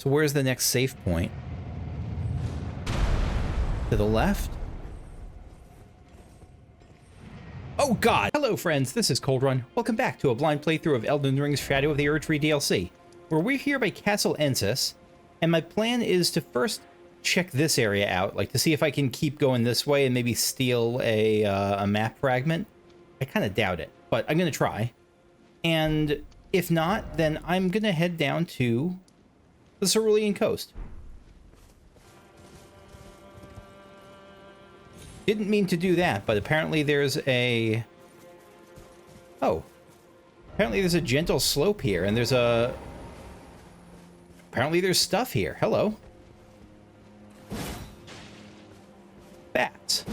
So where's the next safe point? To the left? Oh god! Hello friends, this is Cold Run. Welcome back to a blind playthrough of Elden Ring's Shadow of the Erdtree DLC, where we're here by Castle Ensis, and my plan is to first check this area out, like to see if I can keep going this way and maybe steal a map fragment. I kind of doubt it, but I'm going to try. And if not, then I'm going to head down to the Cerulean Coast. Didn't mean to do that, but apparently there's a... Oh. Apparently there's a gentle slope here, and there's a... Apparently there's stuff here. Hello. Bats.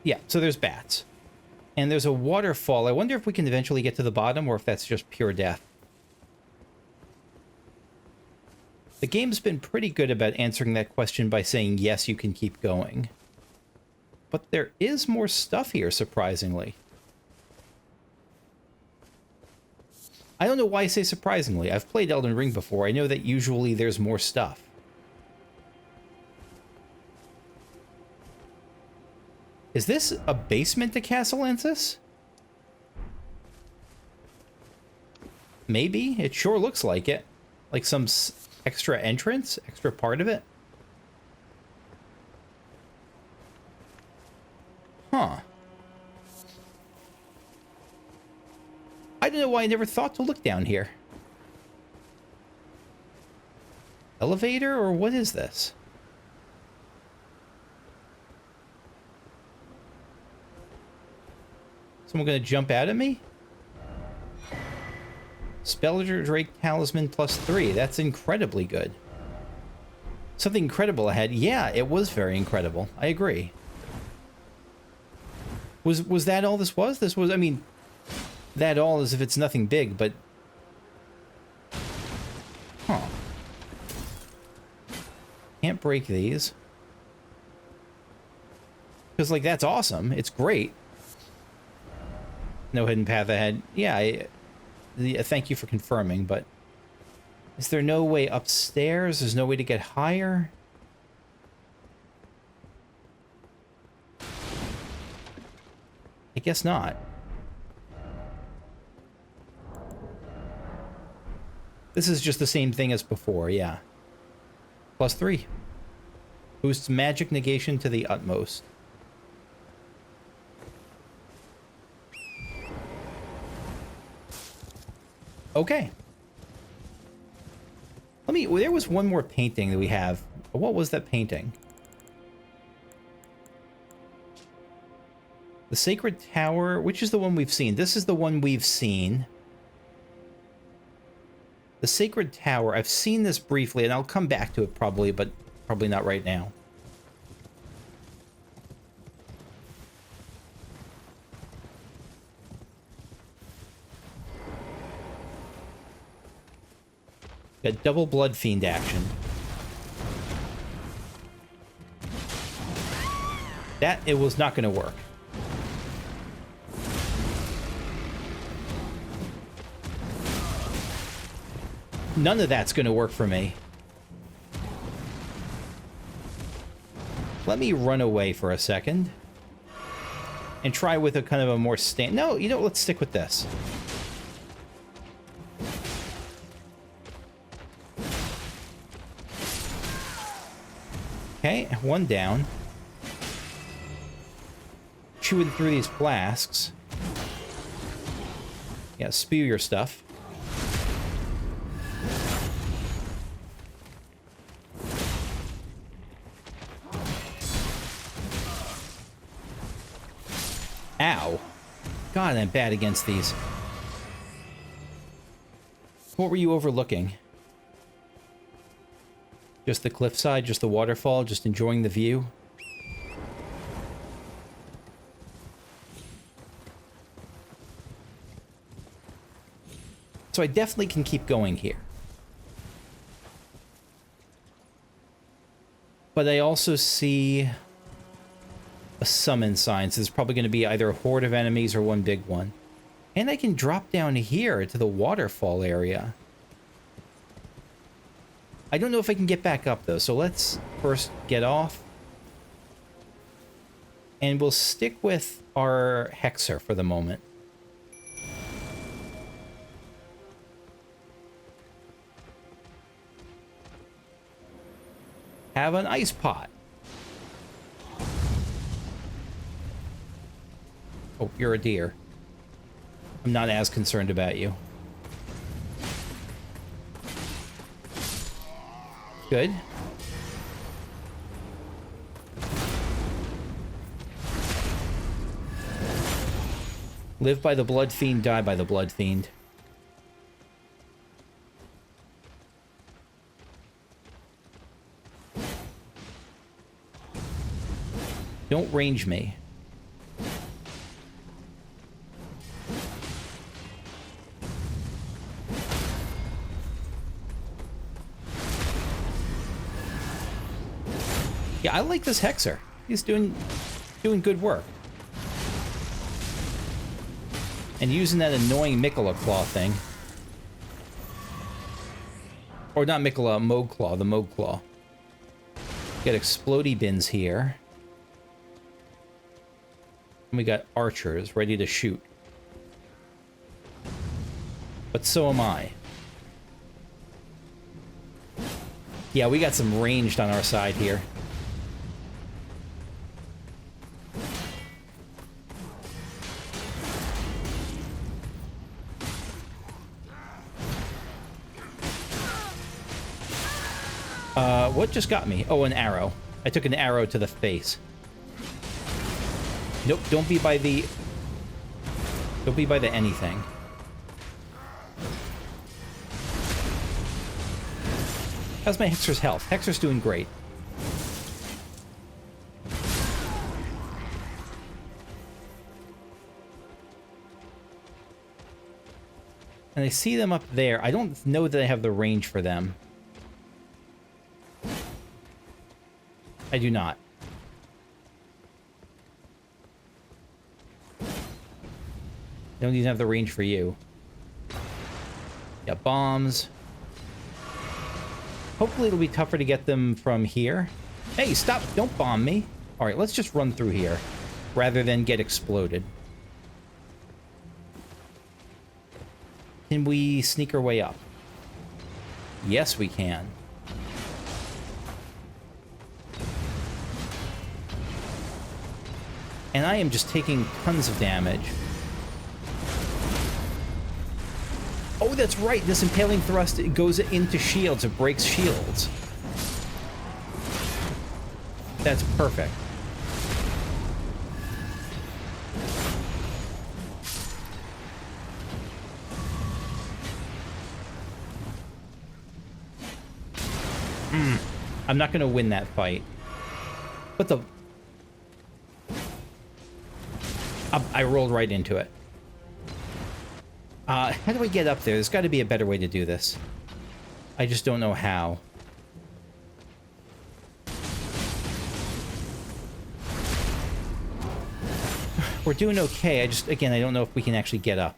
Yeah, so there's bats. And there's a waterfall. I wonder if we can eventually get to the bottom or if that's just pure death. The game's been pretty good about answering that question by saying, yes, you can keep going. But there is more stuff here, surprisingly. I don't know why I say surprisingly. I've played Elden Ring before. I know that usually there's more stuff. Is this a basement to Castle Ensis? Maybe. It sure looks like it. Like some extra entrance? Extra part of it? Huh. I don't know why I never thought to look down here. Elevator, or what is this? Someone gonna jump out at me? Spelter Drake Talisman +3. That's incredibly good. Something incredible ahead. Yeah, it was very incredible. I agree. Was that all this was? This was, I mean, that all as if it's nothing big, but... Huh. Can't break these. Because, like, that's awesome. It's great. No hidden path ahead. Yeah, thank you for confirming, but... Is there no way upstairs? There's no way to get higher? I guess not. This is just the same thing as before, yeah. +3. Boosts magic negation to the utmost. Okay. There was one more painting that we have. What was that painting? The Sacred Tower, which is the one we've seen? This is the one we've seen. The Sacred Tower, I've seen this briefly, and I'll come back to it probably, but probably not right now. Got double Blood Fiend action. It was not going to work. None of that's going to work for me. Let me run away for a second. And try with a kind of a more No, you know, let's stick with this. Okay, one down. Chewing through these flasks. Yeah, spew your stuff. Ow. God, I'm bad against these. What were you overlooking? Just the cliffside, just the waterfall, just enjoying the view? So I definitely can keep going here. But I also see a summon sign, so there's probably going to be either a horde of enemies or one big one. And I can drop down here to the waterfall area. I don't know if I can get back up, though, so let's first get off. And we'll stick with our Hexer for the moment. Have an ice pot. Oh, you're a deer. I'm not as concerned about you. Good. Live by the blood fiend, die by the blood fiend. Don't range me. Yeah, I like this Hexer. He's doing good work. And using that annoying Mikola Claw thing. Or not Mikola, Moog Claw, the Moog Claw. Got explodey bins here. And we got archers ready to shoot. But so am I. Yeah, we got some ranged on our side here. What just got me? Oh, an arrow. I took an arrow to the face. Nope, don't be by the anything. How's my Hexer's health? Hexer's doing great. And I see them up there. I don't know that I have the range for them. I do not. I don't even have the range for you. Yeah, bombs. Hopefully it'll be tougher to get them from here. Hey, stop! Don't bomb me! Alright, let's just run through here, rather than get exploded. Can we sneak our way up? Yes, we can. And I am just taking tons of damage. Oh, that's right. This impaling thrust, it goes into shields. It breaks shields. That's perfect. I'm not going to win that fight. What the... I rolled right into it. How do I get up there? There's got to be a better way to do this. I just don't know how. We're doing okay. Again, I don't know if we can actually get up.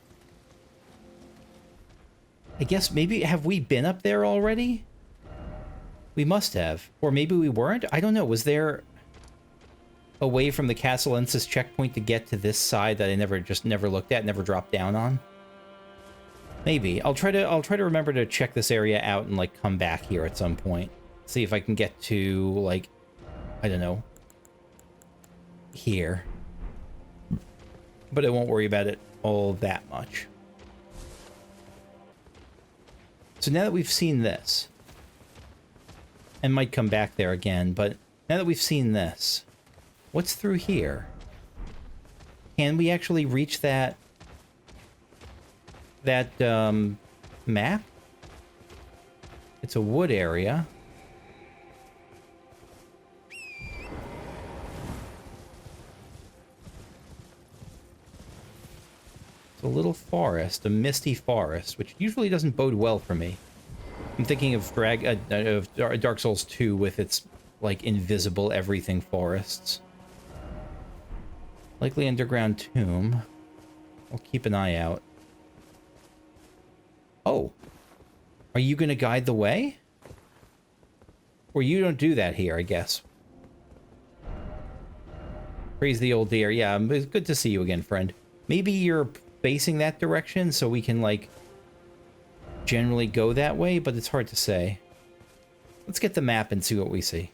I guess maybe, have we been up there already? We must have. Or maybe we weren't? I don't know. Was there a way from the Castle Ensis checkpoint to get to this side that I never looked at, never dropped down on? Maybe. I'll try to remember to check this area out and, like, come back here at some point. See if I can get to, like, I don't know, here. But I won't worry about it all that much. So now that we've seen this, and might come back there again, but now that we've seen this, what's through here? Can we actually reach that map? It's a wood area. It's a little forest, a misty forest, which usually doesn't bode well for me. I'm thinking of Dark Souls 2 with its, like, invisible everything forests. Likely underground tomb. I'll keep an eye out. Oh. Are you going to guide the way? Or you don't do that here, I guess. Praise the old dear. Yeah, it's good to see you again, friend. Maybe you're facing that direction so we can, like, generally go that way, but it's hard to say. Let's get the map and see what we see.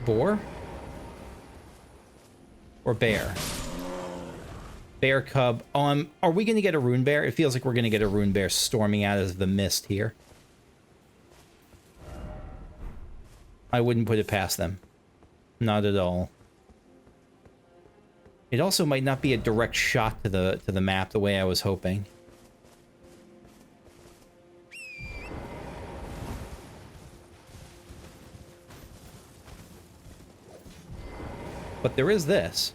Boar? Or bear? Bear cub. Are we going to get a rune bear? It feels like we're going to get a rune bear storming out of the mist here. I wouldn't put it past them. Not at all. It also might not be a direct shot to the map the way I was hoping. But there is this.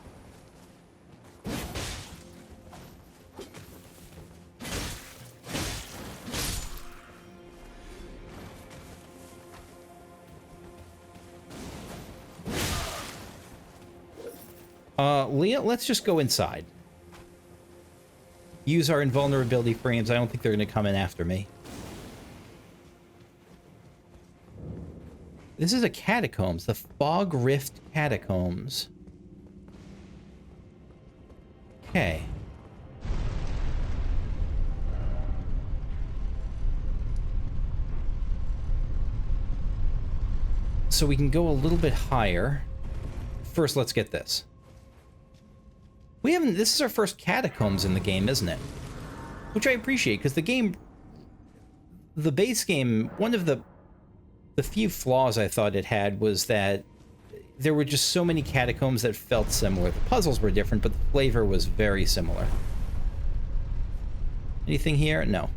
Leah, let's just go inside. Use our invulnerability frames. I don't think they're going to come in after me. This is a catacombs. The Fog Rift Catacombs. Okay. So we can go a little bit higher. First, let's get this. We haven't... This is our first catacombs in the game, isn't it? Which I appreciate, because the game... The base game, one of the few flaws I thought it had was that there were just so many catacombs that felt similar. The puzzles were different, but the flavor was very similar. Anything here? No.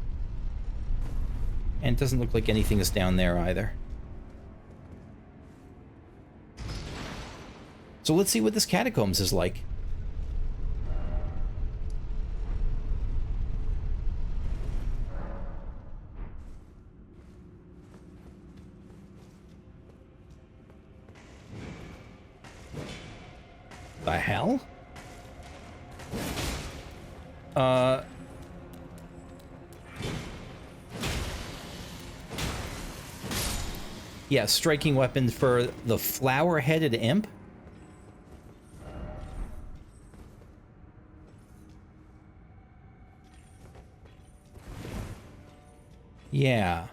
And it doesn't look like anything is down there either. So let's see what this catacombs is like. The hell? Yeah, striking weapon for the flower-headed imp? Yeah.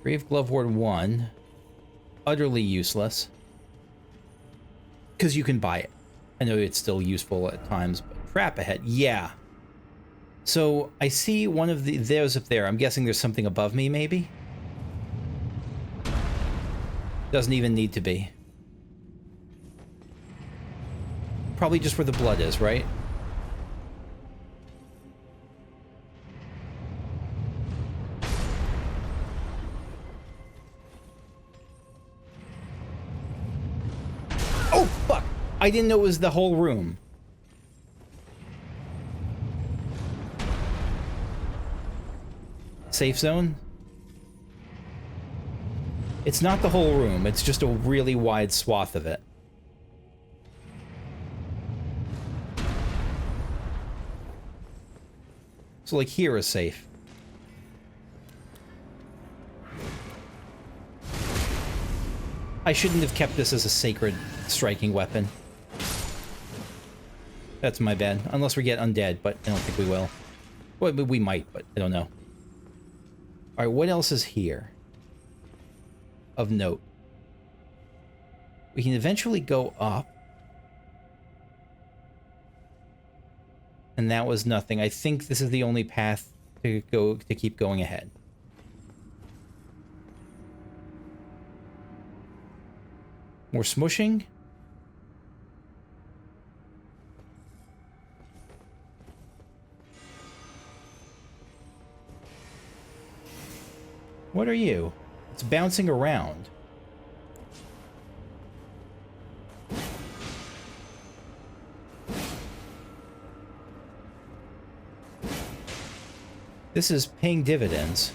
Grave Glove Ward 1. Utterly useless. Because you can buy it. I know it's still useful at times, but trap ahead. Yeah. So I see one of those up there. I'm guessing there's something above me, maybe? Doesn't even need to be. Probably just where the blood is, right? Oh, fuck! I didn't know it was the whole room. Safe zone? It's not the whole room, it's just a really wide swath of it. So, like, here is safe. I shouldn't have kept this as a sacred striking weapon. That's my bad. Unless we get undead, but I don't think we will. Well, we might, but I don't know. Alright, what else is here? Of note. We can eventually go up. And that was nothing. I think this is the only path to keep going ahead. More smushing. What are you? It's bouncing around. This is paying dividends.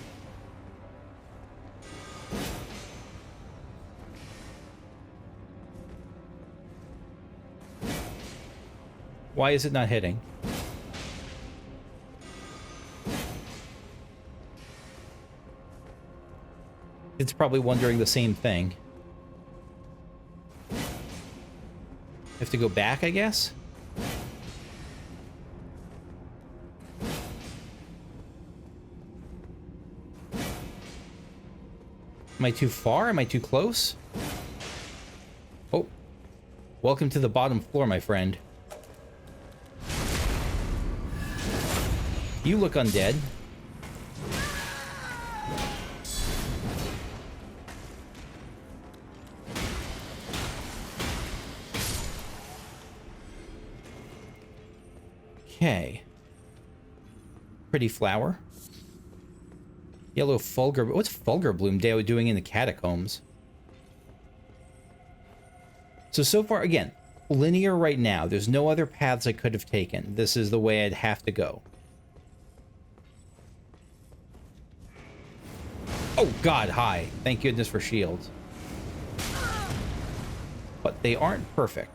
Why is it not hitting? It's probably wondering the same thing. Have to go back, I guess? Am I too far? Am I too close? Oh. Welcome to the bottom floor, my friend. You look undead. Okay. Pretty flower. Yellow fulgur. What's fulgur bloom doing in the catacombs? So far, again, linear right now. There's no other paths I could have taken. This is the way I'd have to go. Oh, God, hi. Thank goodness for shields. But they aren't perfect.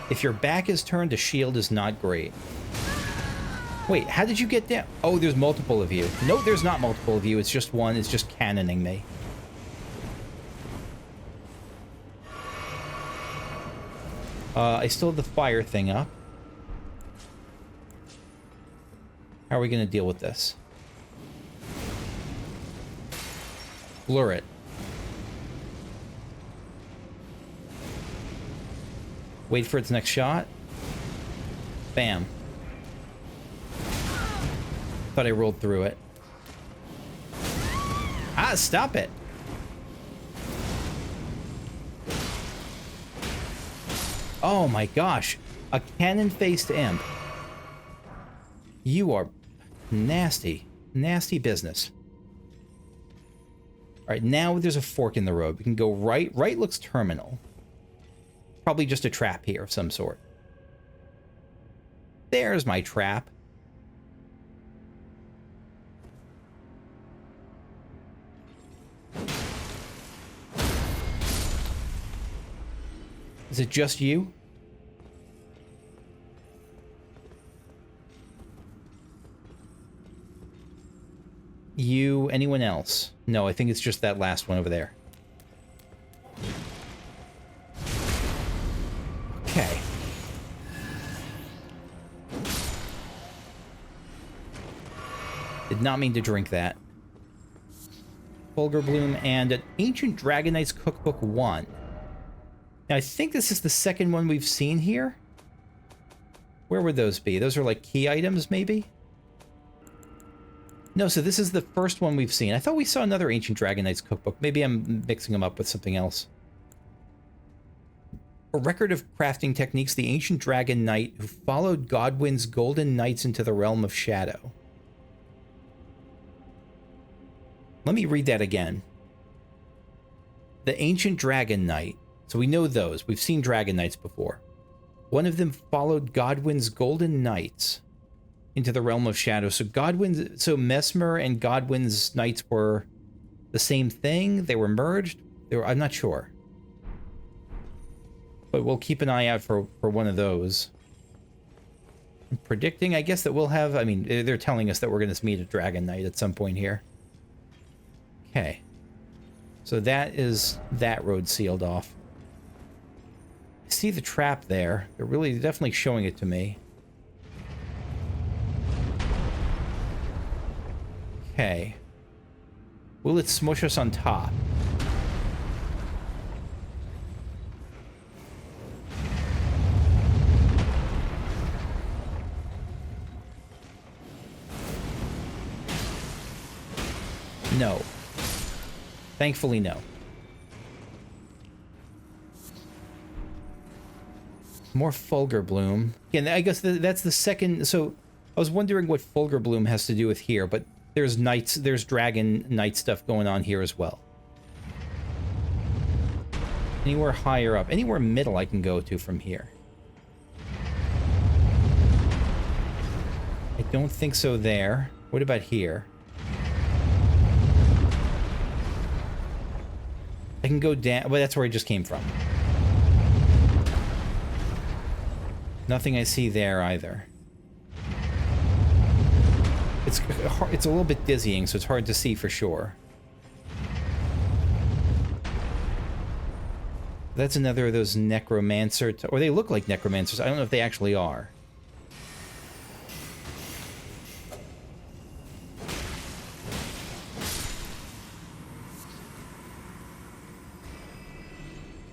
If your back is turned, a shield is not great. Wait, how did you get down? Oh, there's multiple of you. No, there's not multiple of you. It's just one. It's just cannoning me. I still have the fire thing up. How are we going to deal with this? Blur it. Wait for its next shot. Bam. Thought I rolled through it. Ah, stop it. Oh my gosh. A cannon-faced imp. You are nasty. Nasty business. Alright, now there's a fork in the road. We can go right. Right looks terminal. Probably just a trap here of some sort. There's my trap. Is it just you? You, anyone else? No, I think it's just that last one over there. Okay. Did not mean to drink that. Fulgur Bloom and an Ancient Dragon Knight's Cookbook 1. Now, I think this is the second one we've seen here. Where would those be? Those are like key items, maybe? No, so this is the first one we've seen. I thought we saw another Ancient Dragon Knight's Cookbook. Maybe I'm mixing them up with something else. A record of crafting techniques, the Ancient Dragon Knight who followed Godwyn's golden knights into the realm of shadow. Let me read that again. The Ancient Dragon Knight. So we know those. We've seen Dragon Knights before. One of them followed Godwyn's golden knights into the realm of shadow. So Mesmer and Godwyn's knights were the same thing? They were merged? I'm not sure. But we'll keep an eye out for one of those. I'm predicting, I guess, that we'll have... I mean, they're telling us that we're going to meet a Dragon Knight at some point here. Okay. So that is that road sealed off. I see the trap there. They're definitely showing it to me. Okay. Will it smush us on top? No. Thankfully, no. More Fulgur Bloom. Again, I guess that's the second... So, I was wondering what Fulgur Bloom has to do with here, but there's knights, there's Dragon Knight stuff going on here as well. Anywhere higher up, anywhere middle I can go to from here. I don't think so there. What about here? I can go down, but that's where I just came from. Nothing I see there either. It's a little bit dizzying, so it's hard to see for sure. That's another of those necromancer... or they look like necromancers. I don't know if they actually are.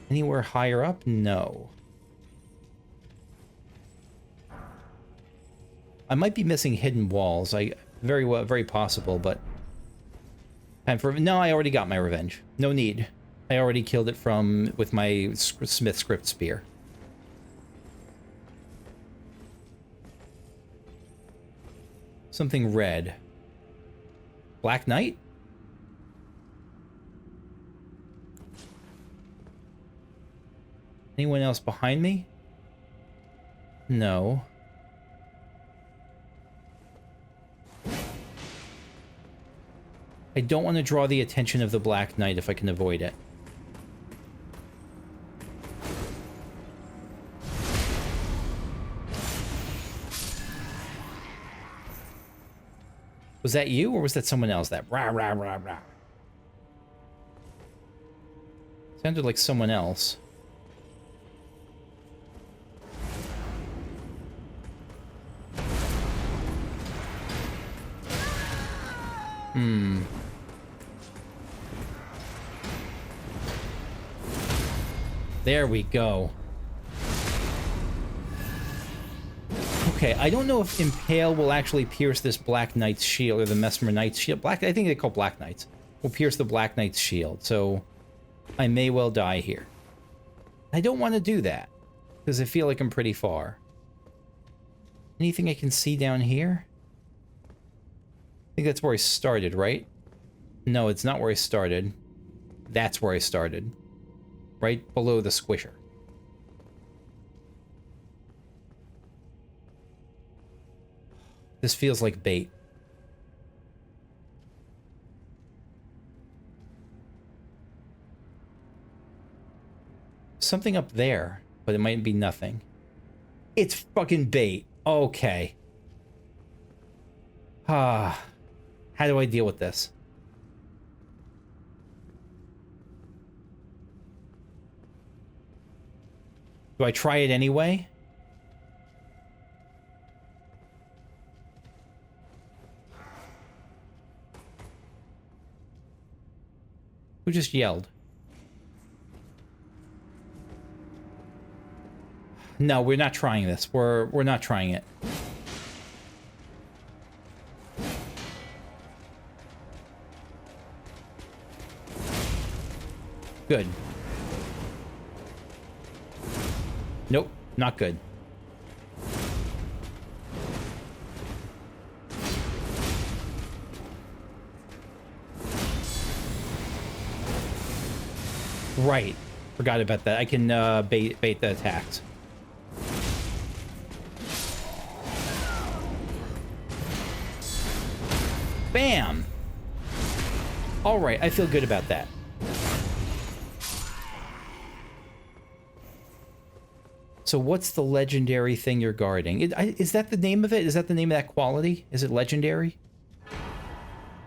Anywhere higher up? No. I might be missing hidden walls. Very possible, but... time for... no, I already got my revenge. No need. I already killed it with my Smith Script Spear. Something red. Black Knight? Anyone else behind me? No. I don't want to draw the attention of the Black Knight if I can avoid it. Was that you, or was that someone else? That rah, rah, rah, rah. Sounded like someone else. There we go. Okay, I don't know if Impale will actually pierce this Black Knight's shield, or the Mesmer Knight's shield. I think they call Black Knights. Will pierce the Black Knight's shield, so I may well die here. I don't want to do that, because I feel like I'm pretty far. Anything I can see down here? I think that's where I started, right? No, it's not where I started. That's where I started. Right below the squisher. This feels like bait. Something up there, but it might be nothing. It's fucking bait. Okay. How do I deal with this? Do I try it anyway? Who just yelled? No, we're not trying this. We're not trying it. Good. Nope, not good. Right. Forgot about that. I can bait the attacks. Bam! Alright, I feel good about that. So what's the legendary thing you're guarding? Is that the name of it? Is that the name of that quality? Is it legendary?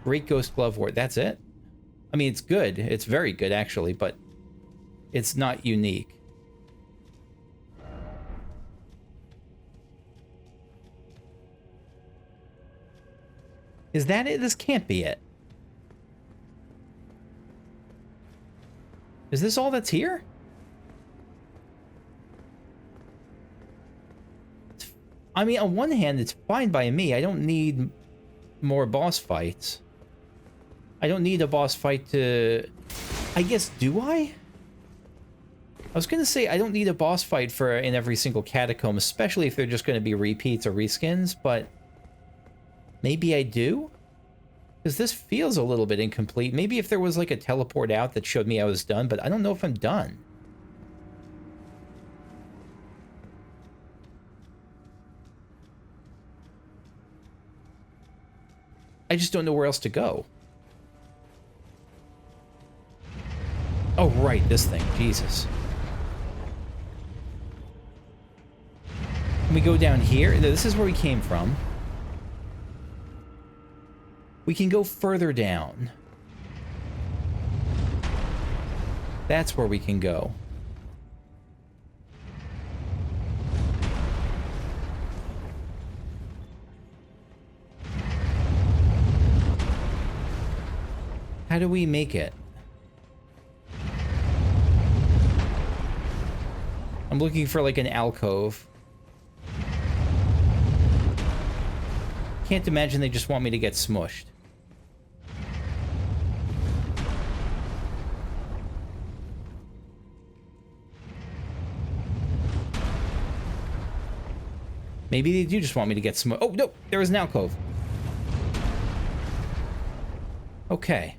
Great Ghost Glove Ward. That's it? I mean, it's good. It's very good, actually, but it's not unique. Is that it? This can't be it. Is this all that's here? I mean, on one hand, it's fine by me. I don't need more boss fights. I don't need a boss fight to... I guess, do I? I was going to say I don't need a boss fight in every single catacomb, especially if they're just going to be repeats or reskins, but maybe I do? Because this feels a little bit incomplete. Maybe if there was like a teleport out that showed me I was done, but I don't know if I'm done. I just don't know where else to go. Oh, right, this thing. Jesus. Can we go down here? This is where we came from. We can go further down. That's where we can go. How do we make it? I'm looking for like an alcove. Can't imagine they just want me to get smushed. Maybe they do just want me to get smushed. Oh, no! There is an alcove. Okay.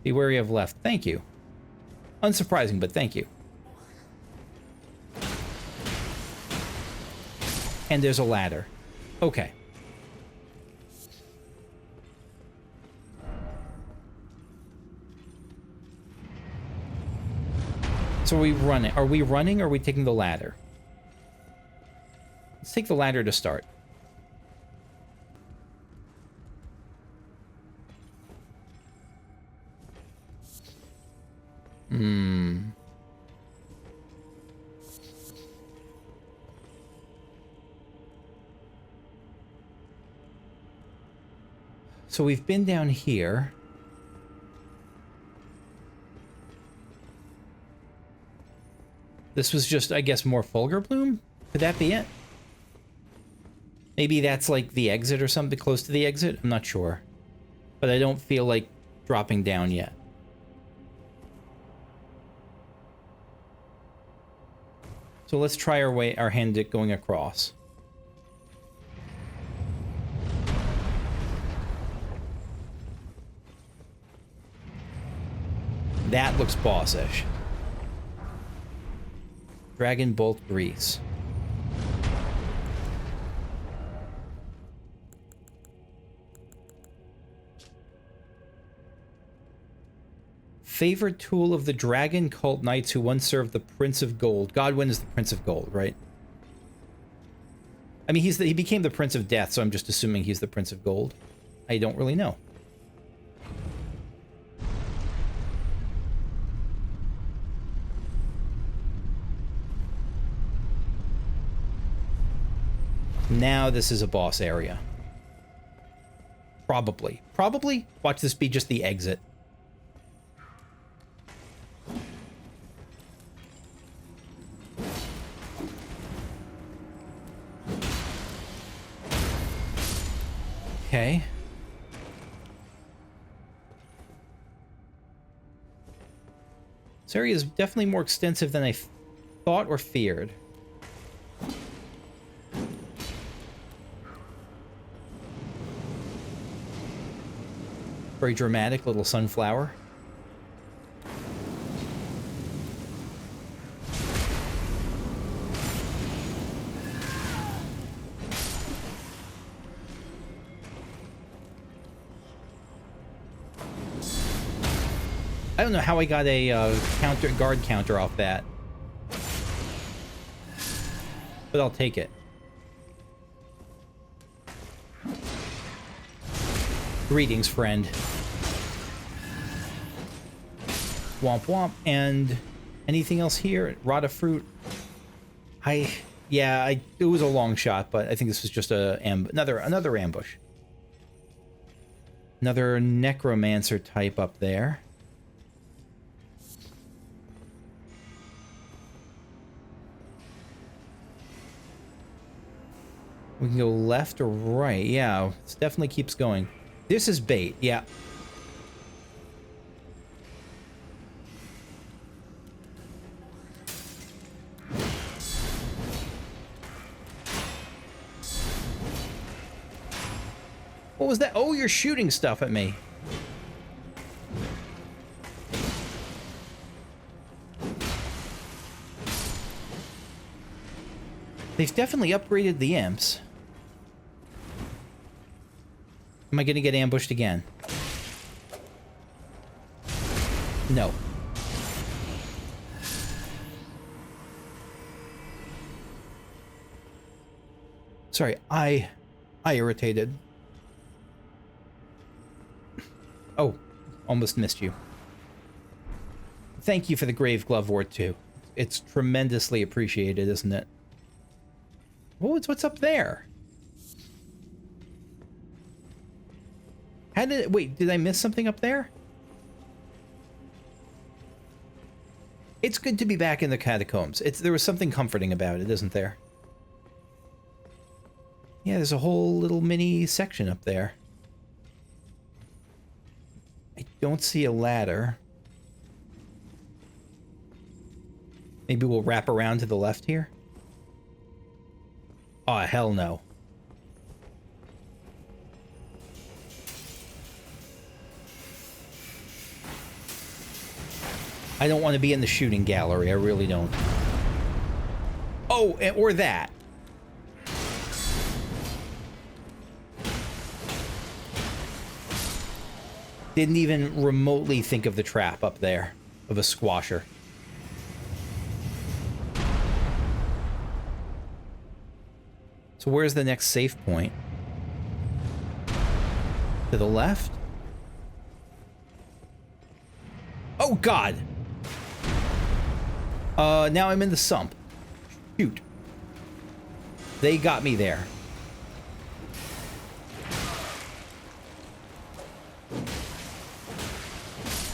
Be wary of left. Thank you. Unsurprising, but thank you. And there's a ladder. Okay. So are we running? Are we running or are we taking the ladder? Let's take the ladder to start. So we've been down here. This was just, I guess, more Fulgur Bloom? Could that be it? Maybe that's like the exit or something, close to the exit? I'm not sure. But I don't feel like dropping down yet. So let's try our hand at going across. That looks bossish. Dragon Bolt Grease. Favorite tool of the dragon cult knights who once served the Prince of Gold. Godwyn is the Prince of Gold, right? I mean, he became the Prince of Death, so I'm just assuming he's the Prince of Gold. I don't really know. Now this is a boss area. Probably. Probably? Watch this be just the exit. Okay. This area is definitely more extensive than I thought or feared. Very dramatic little sunflower. I don't know how I got a guard counter off that. But I'll take it. Greetings, friend. Womp womp. And anything else here? Rot of fruit. Yeah, it was a long shot, but I think this was just another ambush. Another necromancer type up there. We can go left or right. Yeah, it definitely keeps going. This is bait, yeah. What was that? Oh, you're shooting stuff at me. They've definitely upgraded the imps. Am I going to get ambushed again? No. Sorry, I irritated. Oh, almost missed you. Thank you for the Grave Glove Ward, too. It's tremendously appreciated, isn't it? Oh, it's what's up there? How did it... Wait, did I miss something up there? It's good to be back in the catacombs. There was something comforting about it, isn't there? Yeah, there's a whole little mini section up there. I don't see a ladder. Maybe we'll wrap around to the left here? Oh, hell no. I don't want to be in the shooting gallery. I really don't. Oh, or that. Didn't even remotely think of the trap up there of a squasher. So where's the next safe point? To the left? Oh, God! Now I'm in the sump. Shoot. They got me there.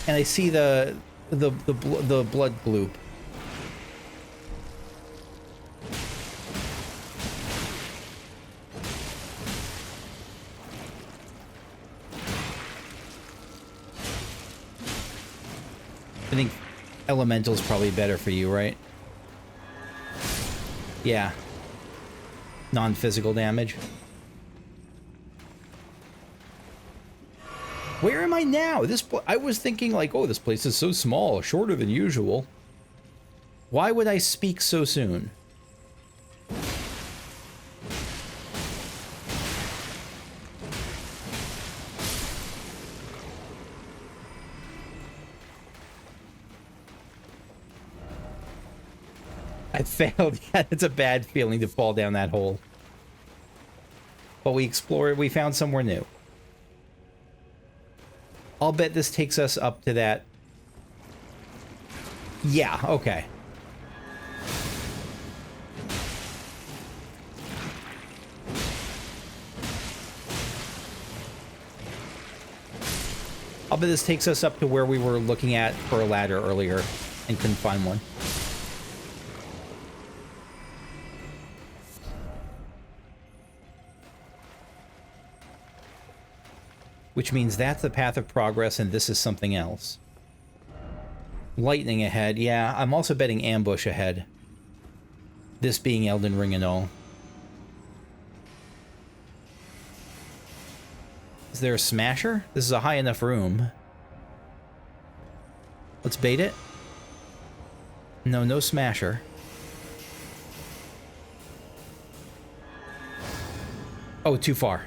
And I see the blood gloop. I think elemental's probably better for you, right? Yeah. Non-physical damage. Where am I now? I was thinking like, oh, this place is so small, shorter than usual. Why would I speak so soon? I failed. Yeah, it's a bad feeling to fall down that hole. But we explored, we found somewhere new. I'll bet this takes us up to that. Yeah, okay. I'll bet this takes us up to where we were looking at for a ladder earlier and couldn't find one. Which means that's the path of progress, and this is something else. Lightning ahead. Yeah, I'm also betting ambush ahead. This being Elden Ring and all. Is there a smasher? This is a high enough room. Let's bait it. No, no smasher. Oh, too far.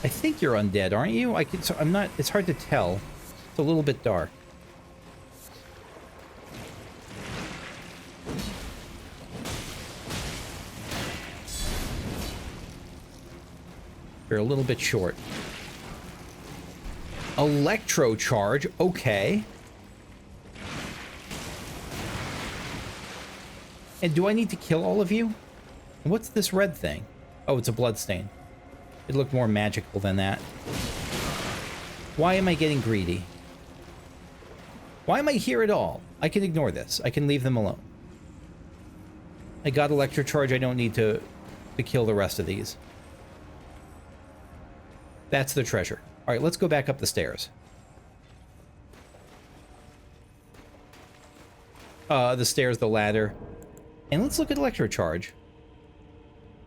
I think you're undead, aren't you? I'm not, it's hard to tell. It's a little bit dark. You're a little bit short. Electro charge, okay. And do I need to kill all of you? What's this red thing? Oh, it's a bloodstain. It looked more magical than that. Why am I getting greedy? Why am I here at all? I can ignore this. I can leave them alone. I got electrocharge. I don't need to kill the rest of these. That's the treasure. All right, let's go back up the stairs. The stairs, the ladder. And let's look at electrocharge.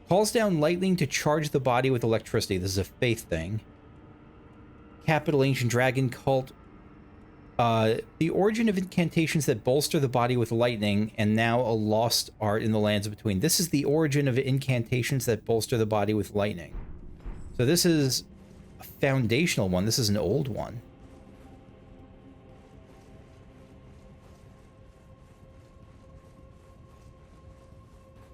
Calls down lightning to charge the body with electricity. This is a faith thing. Capital Ancient Dragon Cult. The origin of incantations that bolster the body with lightning, and now a lost art in the lands between. This is the origin of incantations that bolster the body with lightning. So this is a foundational one. This is an old one.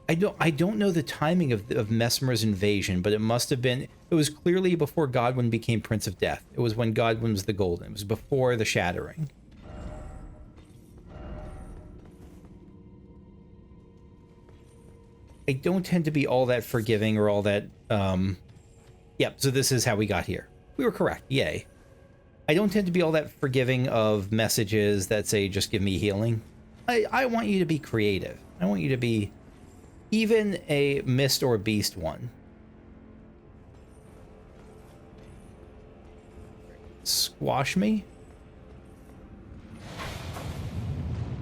I don't know the timing of Mesmer's invasion, but it must have been... It was clearly before Godwyn became Prince of Death. It was when Godwyn was the Golden. It was before the Shattering. I don't tend to be all that forgiving or all that... Yep, so this is how we got here. We were correct. Yay. I don't tend to be all that forgiving of messages that say, just give me healing. I want you to be creative. I want you to be... Even a mist or a beast one. Squash me?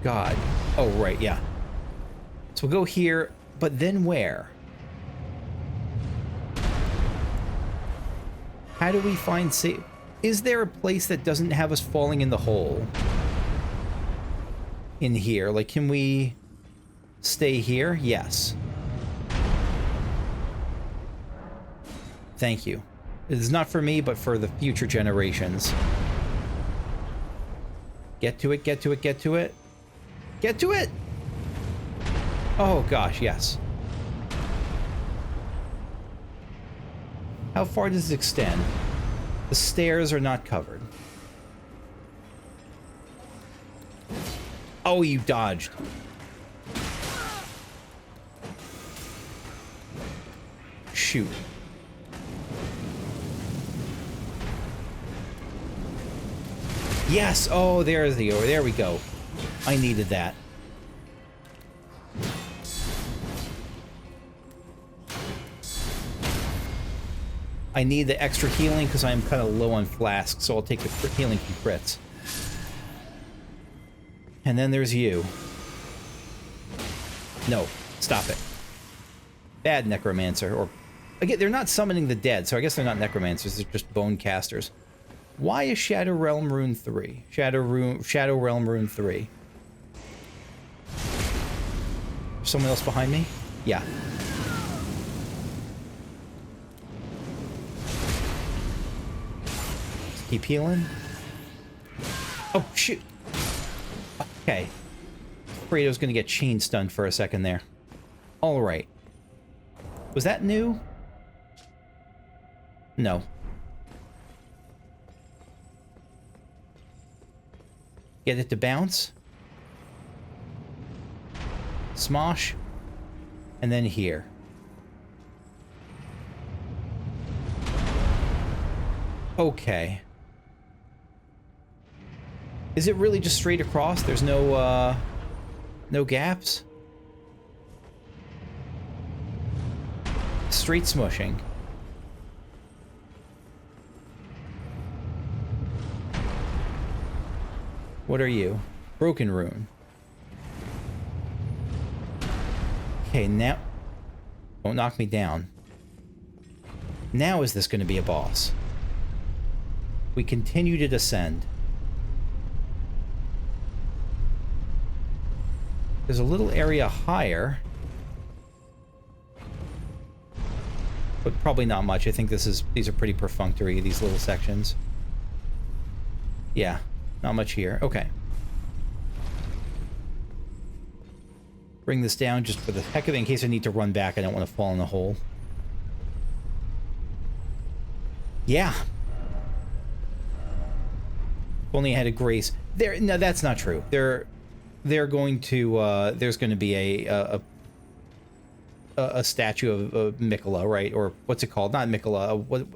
God. Oh, right, yeah. So we'll go here, but then where? How do we find safe? Is there a place that doesn't have us falling in the hole? In here? Like, can we stay here? Yes. Thank you. It is not for me, but for the future generations. Get to it, get to it, get to it. Get to it! Oh gosh, yes. How far does it extend? The stairs are not covered. Oh, you dodged. Shoot. Yes! Oh, there we go. I needed that. I need the extra healing because I'm kind of low on flasks, so I'll take the healing from crits. And then there's you. No, stop it. Bad necromancer, or... Again, they're not summoning the dead, so I guess they're not necromancers, they're just bone casters. Why is Shadow Realm Rune 3? Shadow Realm Rune 3. Someone else behind me? Yeah. Keep healing. Oh, shoot. Okay. Afraid I was going to get chain stunned for a second there. All right. Was that new? No. Get it to bounce. Smosh. And then here. Okay. Is it really just straight across? There's no, no gaps? Straight smushing. What are you? Broken rune. Okay, now... Don't knock me down. Now is this going to be a boss? We continue to descend. There's a little area higher. But probably not much. I think these are pretty perfunctory, these little sections. Yeah, not much here. Okay. Bring this down just for the heck of it, in case I need to run back. I don't want to fall in the hole. Yeah. If only I had a grace. No, that's not true. They're going to, there's going to be a statue of Mikola, right? Or what's it called? Not Mikola.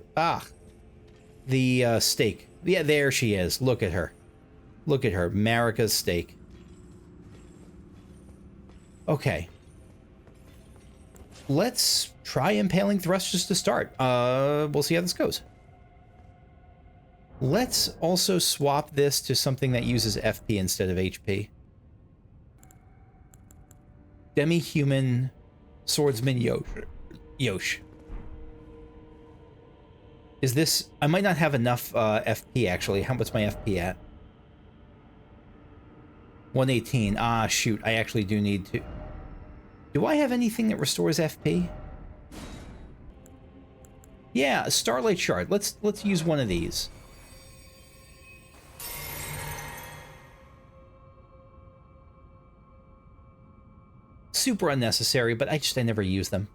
The stake. Yeah, there she is. Look at her. Look at her. Marika's stake. Okay. Let's try impaling thrusts just to start. We'll see how this goes. Let's also swap this to something that uses FP instead of HP. Demi-human swordsman Yosh. Is this... I might not have enough FP, actually. What's my FP at? 118. Ah, shoot. I actually do need to... Do I have anything that restores FP? Yeah, a Starlight Shard. Let's use one of these. Super unnecessary, but I never use them.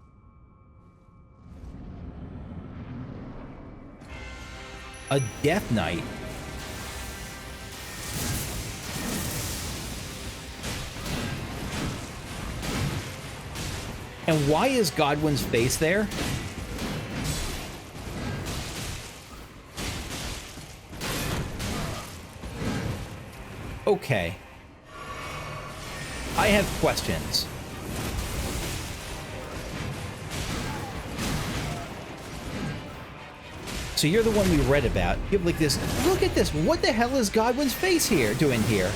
A Death Knight. And why is Godwyn's face there? Okay. I have questions. So you're the one we read about. You have like this, look at this. What the hell is Godwyn's face here doing here?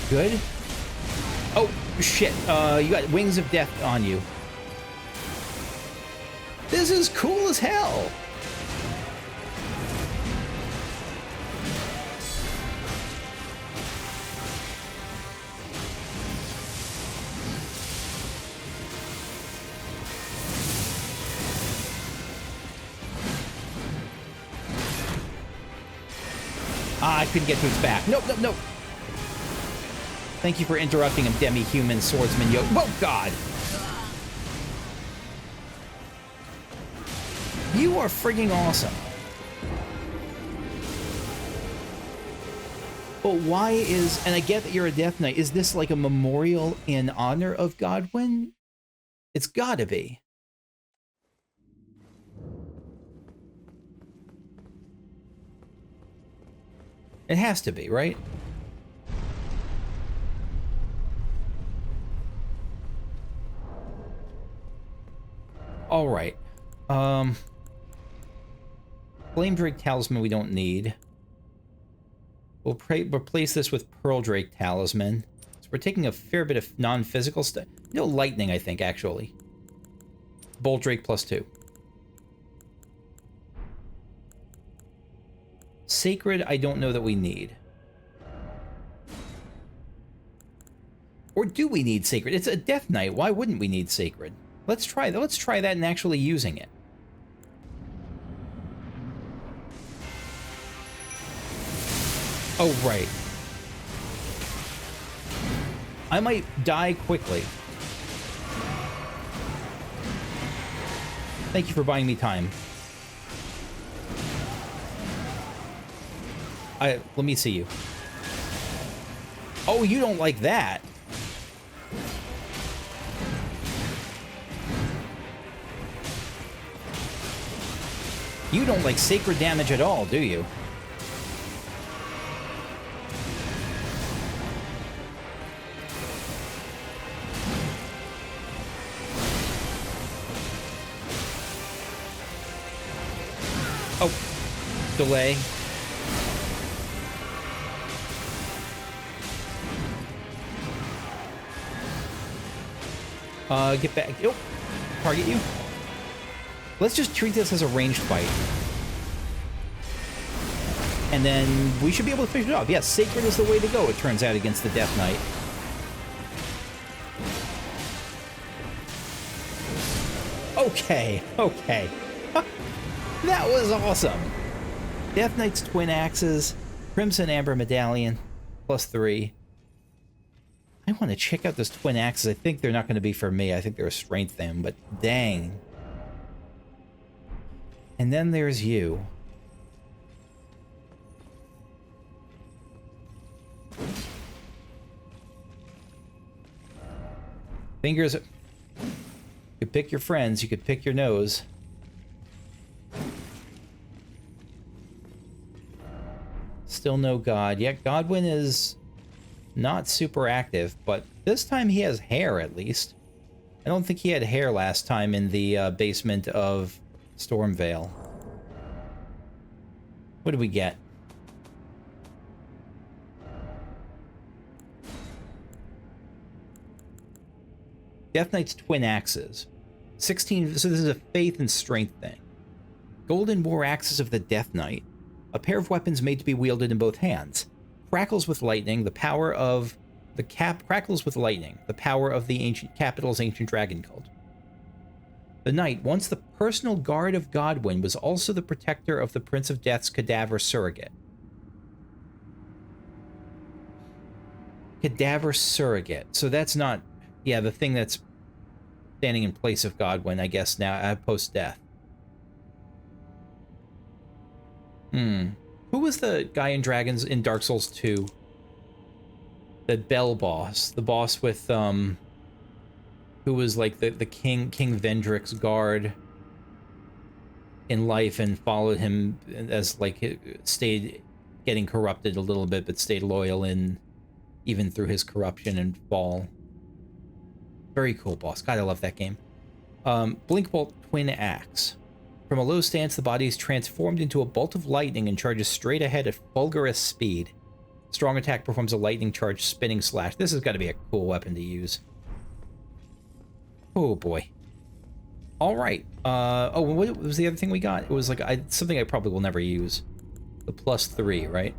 Good. Oh, shit. You got Wings of Death on you. This is cool as hell. Ah, I couldn't get to his back. Nope, nope, nope. Thank you for interrupting him, demi-human swordsman. Yo, whoa, God. You are frigging awesome. But why is, and I get that you're a Death Knight, is this like a memorial in honor of Godwyn? It's gotta be. It has to be, right? All right. Flame Drake Talisman we don't need. We'll replace this with Pearl Drake Talisman. So we're taking a fair bit of non-physical stuff. No lightning, I think, actually. Bolt Drake +2. Sacred, I don't know that we need. Or do we need Sacred? It's a Death Knight. Why wouldn't we need Sacred? Let's try that. Let's try that and actually using it. Oh, right. I might die quickly. Thank you for buying me time. Let me see you. Oh, you don't like that. You don't like sacred damage at all, do you? Oh, delay. Get back. Oh, target you. Let's just treat this as a ranged fight. And then we should be able to finish it off. Yes, Sacred is the way to go, it turns out, against the Death Knight. Okay, okay. That was awesome. Death Knight's Twin Axes, Crimson Amber Medallion, +3. I want to check out those Twin Axes. I think they're not going to be for me. I think they're a strength thing, but dang. And then there's you. Fingers. You could pick your friends. You could pick your nose. Still no God. Yeah, Godwyn is not super active, but this time he has hair at least. I don't think he had hair last time in the basement of Stormvale. What do we get? Death Knight's Twin Axes. 16, so this is a faith and strength thing. Golden war axes of the Death Knight. A pair of weapons made to be wielded in both hands. Crackles with lightning, the power of the crackles with lightning, the power of the ancient capital's ancient dragon cult. The knight, once the personal guard of Godwyn, was also the protector of the Prince of Death's cadaver surrogate. Cadaver surrogate. So that's not, yeah, the thing that's standing in place of Godwyn, I guess, now, post-death. Who was the guy in Dragons in Dark Souls 2? The Bell boss. The boss with, who was like the King Vendrick's guard in life and followed him as, like, stayed getting corrupted a little bit, but stayed loyal in even through his corruption and fall. Very cool boss. God, I love that game. Blinkbolt Twin Axe. From a low stance, the body is transformed into a bolt of lightning and charges straight ahead at fulgurous speed. Strong attack performs a lightning charge spinning slash. This has got to be a cool weapon to use. Oh boy. All right. Oh, what was the other thing we got? It was like something I probably will never use. The +3, right?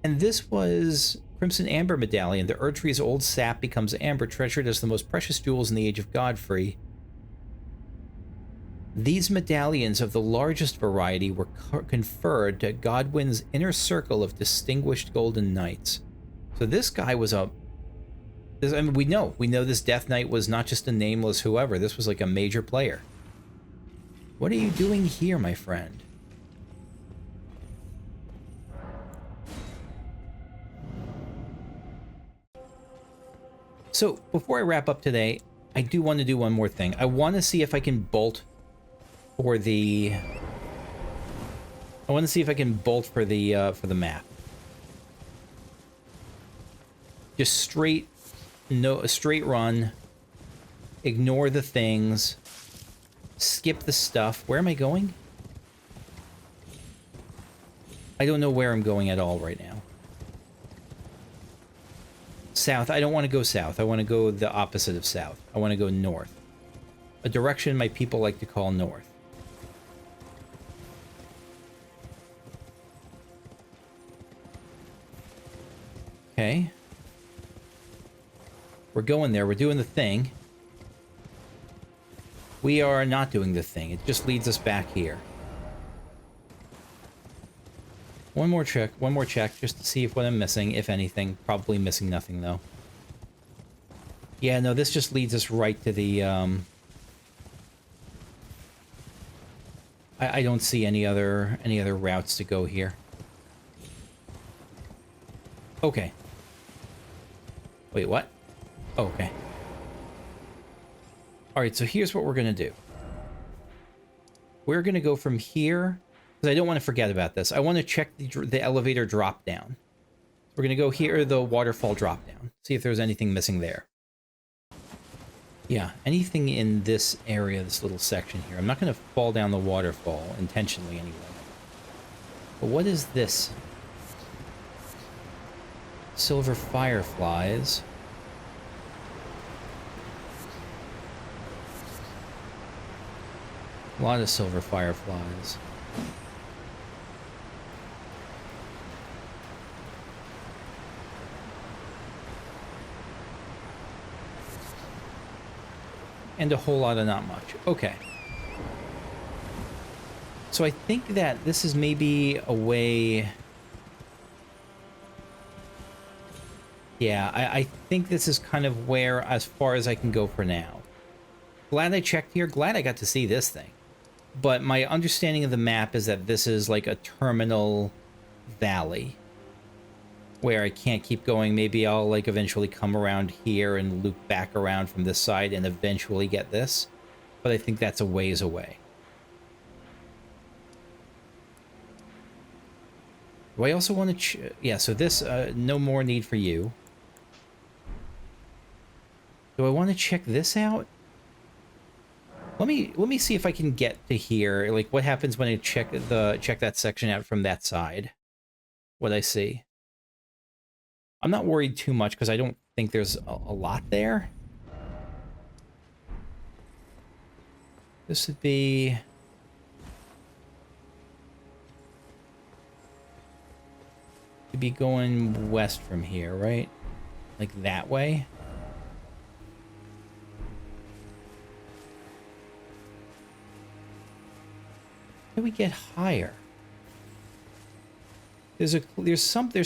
And this was Crimson Amber Medallion. The Erdtree's old sap becomes amber, treasured as the most precious jewels in the Age of Godfrey. These medallions of the largest variety were conferred to Godwyn's inner circle of distinguished golden knights. So this guy was I mean, we know this Death Knight was not just a nameless whoever. This was like a major player. What are you doing here, my friend? So, before I wrap up today, I do want to do one more thing. I want to see if I can bolt for the... I want to see if I can bolt for the map. Just straight run. Ignore the things. Skip the stuff. Where am I going? I don't know where I'm going at all right now. South. I don't want to go south. I want to go the opposite of south. I want to go north. A direction my people like to call north. Okay. We're going there. We're doing the thing. We are not doing the thing. It just leads us back here. One more check, just to see if what I'm missing, if anything. Probably missing nothing, though. Yeah, no, this just leads us right to the, I don't see any other routes to go here. Okay. Wait, what? Oh, okay. Alright, so here's what we're gonna do. We're gonna go from here... because I don't want to forget about this. I want to check the elevator drop down. We're going to go here, the waterfall drop down. See if there's anything missing there. Yeah, anything in this area, this little section here. I'm not going to fall down the waterfall intentionally anyway. But what is this? Silver fireflies. A lot of silver fireflies. And a whole lot of not much. Okay. So I think that this is maybe a way... Yeah, I think this is kind of where, as far as I can go for now. Glad I checked here. Glad I got to see this thing. But my understanding of the map is that this is like a terminal valley. Where I can't keep going. Maybe I'll like eventually come around here and loop back around from this side and eventually get this. But I think that's a ways away. Do I also want to... yeah, so this, no more need for you. Do I want to check this out? Let me see if I can get to here. Like, what happens when I check that section out from that side? What I see. I'm not worried too much because I don't think there's a lot there. This would be... to be going west from here, right? Like that way. How do we get higher? There's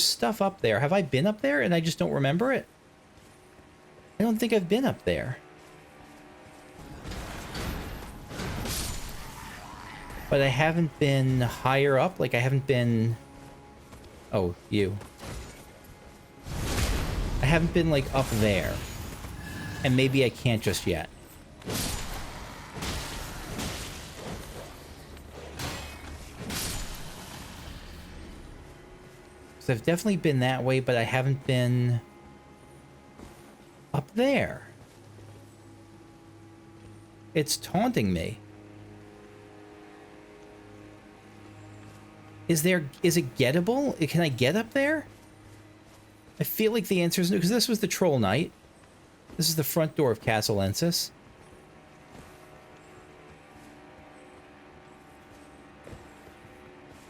stuff up there. Have I been up there and I just don't remember it? I don't think I've been up there. But I haven't been higher up, like I haven't been... Oh, you. I haven't been, like, up there. And maybe I can't just yet. So I've definitely been that way, but I haven't been... up there. It's taunting me. Is it gettable? Can I get up there? I feel like the answer is no, because this was the Troll Knight. This is the front door of Castle Ensis.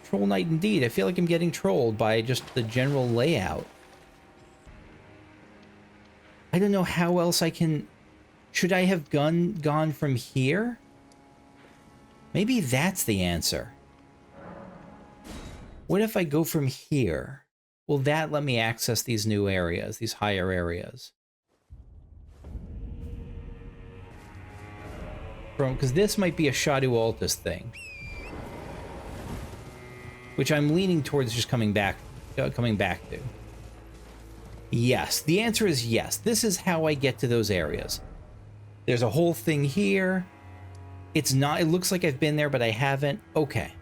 Troll Knight indeed. I feel like I'm getting trolled by just the general layout. I don't know how else I can... Should I have gone from here? Maybe that's the answer. What if I go from here? Will that let me access these new areas, these higher areas? Because this might be a Shadow Altus thing. Which I'm leaning towards just coming back to. Yes, the answer is yes. This is how I get to those areas. There's a whole thing here. It's not, it looks like I've been there, but I haven't. Okay.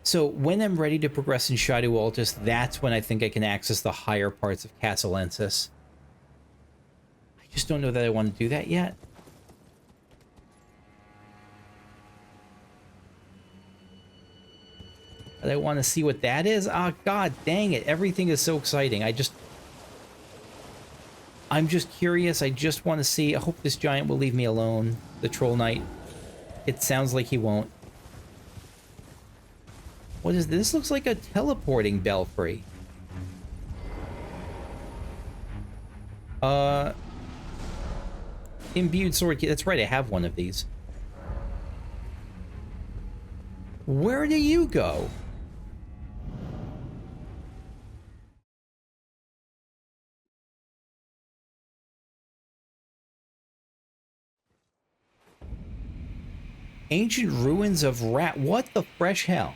So when I'm ready to progress in Shadow Altus, that's when I think I can access the higher parts of Castle Ensis. I just don't know that I want to do that yet. But I want to see what that is. Ah, god dang it. Everything is so exciting. I'm just curious. I just want to see. I hope this giant will leave me alone. The Troll Knight. It sounds like he won't. What is this? This looks like a teleporting belfry. Imbued sword key. That's right, I have one of these. Where do you go? Ancient ruins of Rat. What the fresh hell?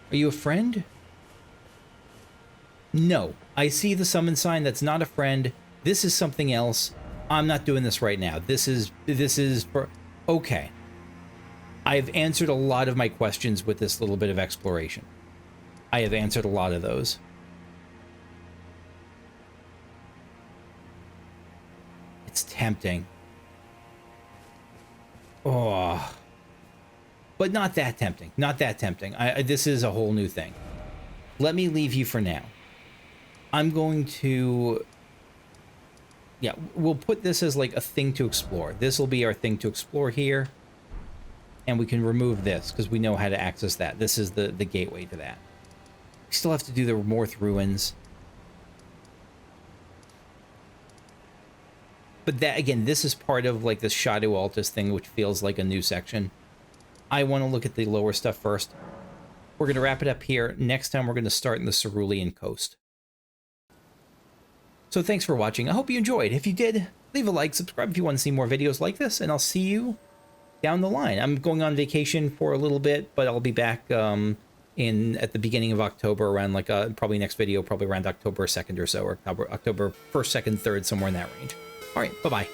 Are you a friend? No. I see the summon sign. That's not a friend. This is something else. I'm not doing this right now. This is for... Okay. I've answered a lot of my questions with this little bit of exploration. I have answered a lot of those. It's tempting. Oh... But not that tempting. Not that tempting. This is a whole new thing. Let me leave you for now. I'm going to... Yeah, we'll put this as like a thing to explore. This will be our thing to explore here. And we can remove this because we know how to access that. This is the gateway to that. We still have to do the Morth Ruins. But that, again, this is part of like the Shadow Altus thing, which feels like a new section. I want to look at the lower stuff first. We're going to wrap it up here. Next time, we're going to start in the Cerulean Coast. So thanks for watching. I hope you enjoyed. If you did, leave a like, subscribe if you want to see more videos like this, and I'll see you down the line. I'm going on vacation for a little bit, but I'll be back at the beginning of October, around like probably next video, probably around October 2nd or so, or October 1st, 2nd, 3rd, somewhere in that range. All right, bye-bye.